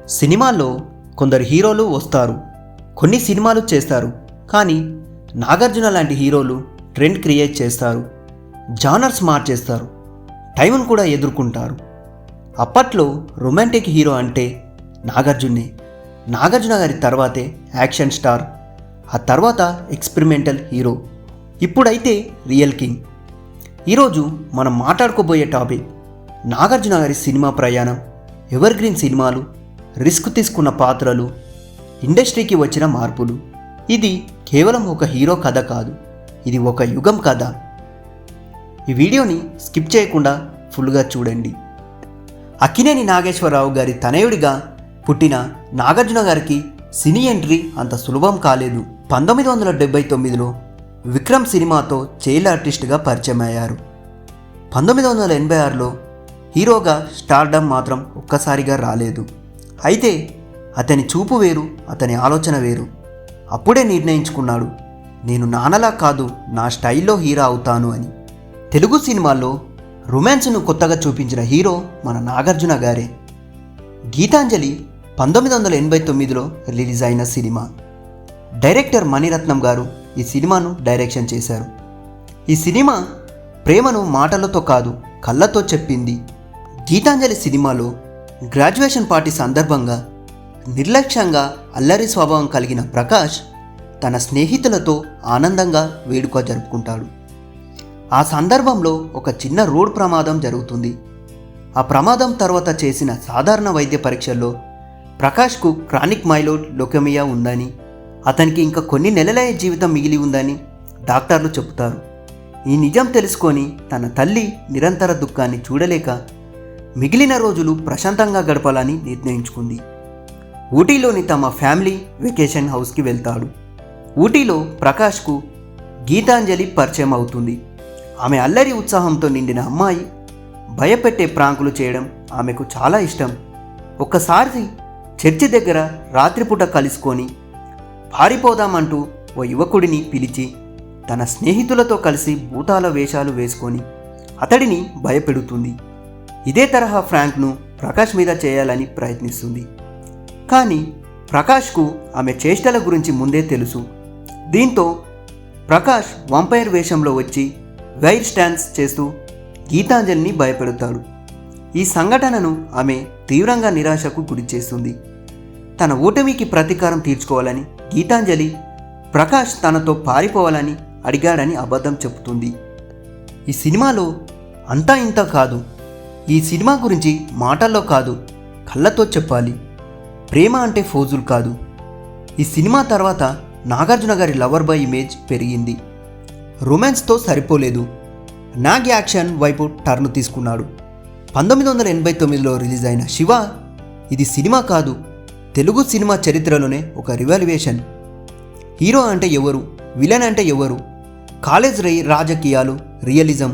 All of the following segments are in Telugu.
సినిమాల్లో కొందరు హీరోలు వస్తారు, కొన్ని సినిమాలు చేస్తారు. కానీ నాగార్జున లాంటి హీరోలు ట్రెండ్ క్రియేట్ చేస్తారు, జానర్స్ మార్చేస్తారు, టైంను కూడా ఎదుర్కొంటారు. అప్పట్లో రొమాంటిక్ హీరో అంటే నాగార్జునే. నాగార్జున గారి తర్వాతే యాక్షన్ స్టార్, ఆ తర్వాత ఎక్స్పెరిమెంటల్ హీరో, ఇప్పుడైతే రియల్ కింగ్. ఈరోజు మనం మాట్లాడుకోబోయే టాపిక్ నాగార్జున గారి సినిమా ప్రయాణం, ఎవర్ గ్రీన్ సినిమాలు, రిస్క్ తీసుకున్న పాత్రలు, ఇండస్ట్రీకి వచ్చిన మార్పులు. ఇది కేవలం ఒక హీరో కథ కాదు, ఇది ఒక యుగం కథ. ఈ వీడియోని స్కిప్ చేయకుండా ఫుల్గా చూడండి. అక్కినేని నాగేశ్వరరావు గారి తనయుడిగా పుట్టిన నాగార్జున గారికి సినీ ఎంట్రీ అంత సులభం కాలేదు. 1979లో విక్రమ్ సినిమాతో చైల్డ్ ఆర్టిస్ట్గా పరిచయం అయ్యారు. 1986లో హీరోగా స్టార్డమ్ మాత్రం ఒక్కసారిగా రాలేదు. అయితే అతని చూపు వేరు, అతని ఆలోచన వేరు. అప్పుడే నిర్ణయించుకున్నాడు, నేను నాన్నలా కాదు, నా స్టైల్లో హీరో అవుతాను అని. తెలుగు సినిమాల్లో రొమాన్స్ను కొత్తగా చూపించిన హీరో మన నాగార్జున గారే. గీతాంజలి 1989లో రిలీజ్ అయిన సినిమా. డైరెక్టర్ మణిరత్నం గారు ఈ సినిమాను డైరెక్షన్ చేశారు. ఈ సినిమా ప్రేమను మాటలతో కాదు, కళ్ళతో చెప్పింది. గీతాంజలి సినిమాలో గ్రాడ్యుయేషన్ పార్టీ సందర్భంగా నిర్లక్ష్యంగా అల్లరి స్వభావం కలిగిన ప్రకాష్ తన స్నేహితులతో ఆనందంగా వేడుక జరుపుకుంటాడు. ఆ సందర్భంలో ఒక చిన్న రోడ్ ప్రమాదం జరుగుతుంది. ఆ ప్రమాదం తర్వాత చేసిన సాధారణ వైద్య పరీక్షల్లో ప్రకాష్కు క్రానిక్ మైలోయిడ్ లుకేమియా ఉందని, అతనికి ఇంకా కొన్ని నెలలే జీవితం మిగిలి ఉందని డాక్టర్లు చెబుతారు. ఈ నిజం తెలుసుకొని తన తల్లి నిరంతర దుఃఖాన్ని చూడలేక మిగిలిన రోజులు ప్రశాంతంగా గడపాలని నిర్ణయించుకుంది. ఊటీలోని తమ ఫ్యామిలీ వెకేషన్ హౌస్కి వెళ్తాడు. ఊటీలో ప్రకాష్కు గీతాంజలి పరిచయం అవుతుంది. ఆమె అల్లరి ఉత్సాహంతో నిండిన అమ్మాయి, భయపెట్టే ప్రాంకులు చేయడం ఆమెకు చాలా ఇష్టం. ఒక్కసారి చర్చి దగ్గర రాత్రిపూట కలుసుకొని పారిపోదామంటూ ఓ యువకుడిని పిలిచి తన స్నేహితులతో కలిసి భూతాల వేషాలు వేసుకొని అతడిని భయపెడుతుంది. ఇదే తరహా ఫ్రాంక్ను ప్రకాష్ మీద చేయాలని ప్రయత్నిస్తుంది. కానీ ప్రకాష్కు ఆమె చేష్టల గురించి ముందే తెలుసు. దీంతో ప్రకాష్ వంపైర్ వేషంలో వచ్చి వైర్ స్టాన్స్ చేస్తూ గీతాంజలిని భయపెడతాడు. ఈ సంఘటనను ఆమె తీవ్రంగా నిరాశకు గురి చేస్తుంది. తన ఓటమికి ప్రతీకారం తీర్చుకోవాలని గీతాంజలి ప్రకాష్ తనతో పారిపోవాలని అడిగాడని అబద్ధం చెబుతుంది. ఈ సినిమాలో అంతా ఇంత కాదు. ఈ సినిమా గురించి మాటల్లో కాదు, కళ్ళతో చెప్పాలి. ప్రేమ అంటే ఫోజులు కాదు. ఈ సినిమా తర్వాత నాగార్జున గారి లవర్ బాయ్ ఇమేజ్ పెరిగింది. రొమాన్స్తో సరిపోలేదు, నాగ్ యాక్షన్ వైపు టర్న్ తీసుకున్నాడు. 1989లో రిలీజ్ అయిన శివ ఇది సినిమా కాదు, తెలుగు సినిమా చరిత్రలోనే ఒక రివాల్యుయేషన్. హీరో అంటే ఎవరు, విలన్ అంటే ఎవరు, కాలేజ్ రాజకీయాలు, రియలిజం.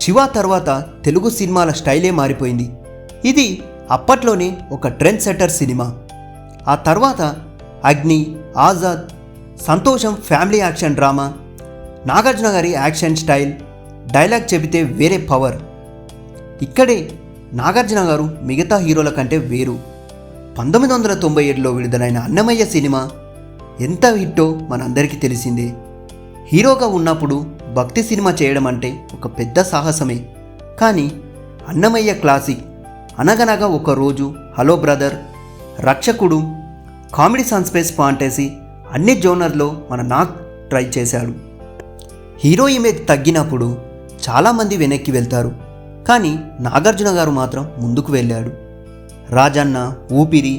శివ తర్వాత తెలుగు సినిమాల స్టైలే మారిపోయింది. ఇది అప్పట్లోనే ఒక ట్రెండ్ సెట్టర్ సినిమా. ఆ తర్వాత అగ్ని, ఆజాద్, సంతోషం ఫ్యామిలీ యాక్షన్ డ్రామా. నాగార్జున గారి యాక్షన్ స్టైల్, డైలాగ్ చెబితే వేరే పవర్. ఇక్కడే నాగార్జున గారు మిగతా హీరోల కంటే వేరు. 1997లో విడుదలైన అన్నమయ్య సినిమా ఎంత హిట్టో మనందరికీ తెలిసిందే. హీరోగా ఉన్నప్పుడు భక్తి సినిమా చేయడం అంటే ఒక పెద్ద సాహసమే. కానీ అన్నమయ్య క్లాసిక్, అనగనగా ఒక రోజు, హలో బ్రదర్, రక్షకుడు, కామెడీ సస్పెన్స్ ఫాంటసీ అన్ని జోనర్లో మన నాగ్ ట్రై చేశాడు. హీరో ఇమేజ్ తగ్గినప్పుడు చాలామంది వెనక్కి వెళ్తారు, కానీ నాగార్జున గారు మాత్రం ముందుకు వెళ్ళాడు. రాజన్న, ఊపిరి,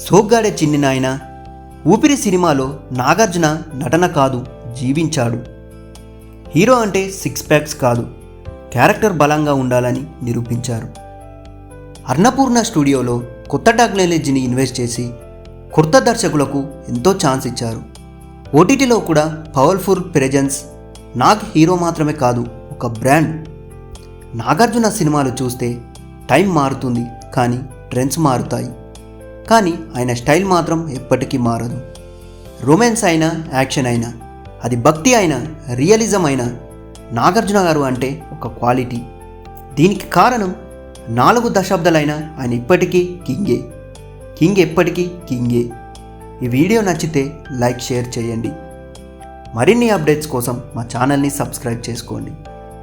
సోగ్గాడే చిన్ని నాయన. ఊపిరి సినిమాలో నాగార్జున నటన కాదు, జీవించాడు. హీరో అంటే సిక్స్ ప్యాక్స్ కాదు, క్యారెక్టర్ బలంగా ఉండాలని నిరూపించారు. అన్నపూర్ణ స్టూడియోలో కొత్త టెక్నాలజీని ఇన్వెస్ట్ చేసి కొత్త దర్శకులకు ఎంతో ఛాన్స్ ఇచ్చారు. ఓటీటీలో కూడా పవర్ఫుల్ ప్రెజెన్స్. నాగ్ హీరో మాత్రమే కాదు, ఒక బ్రాండ్. నాగార్జున సినిమాలు చూస్తే టైం మారుతుంది, కానీ ట్రెండ్స్ మారుతాయి. కానీ ఆయన స్టైల్ మాత్రం ఎప్పటికీ మారదు. రొమాన్స్ అయినా, యాక్షన్ అయినా, అది భక్తి అయినా, రియలిజం అయినా, నాగార్జున గారు అంటే ఒక క్వాలిటీ. దీనికి కారణం 4 దశాబ్దాలైనా ఆయన ఇప్పటికీ కింగే. కింగ్ ఎప్పటికీ కింగే. ఈ వీడియో నచ్చితే లైక్ షేర్ చేయండి. మరిన్ని అప్డేట్స్ కోసం మా ఛానల్ని సబ్స్క్రైబ్ చేసుకోండి.